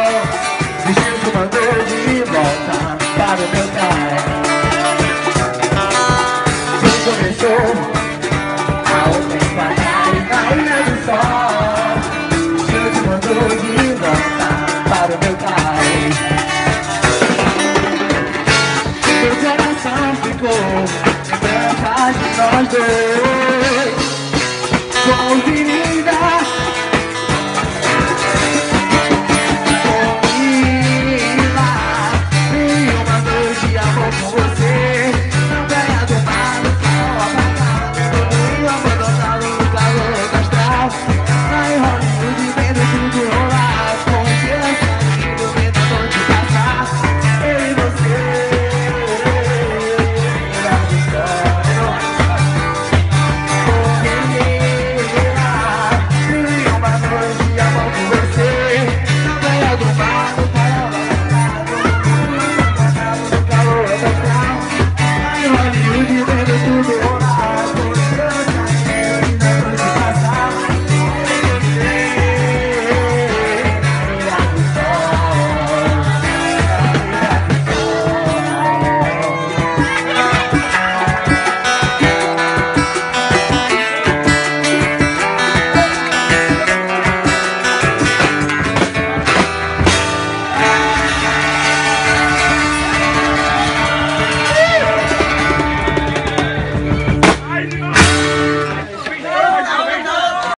Destino te mandou de volta para o meu pai. Tudo começou ao enquadrar na ilha do sol. Destino te mandou de volta para o meu pai. Meu coração ficou lembranças de nós dois.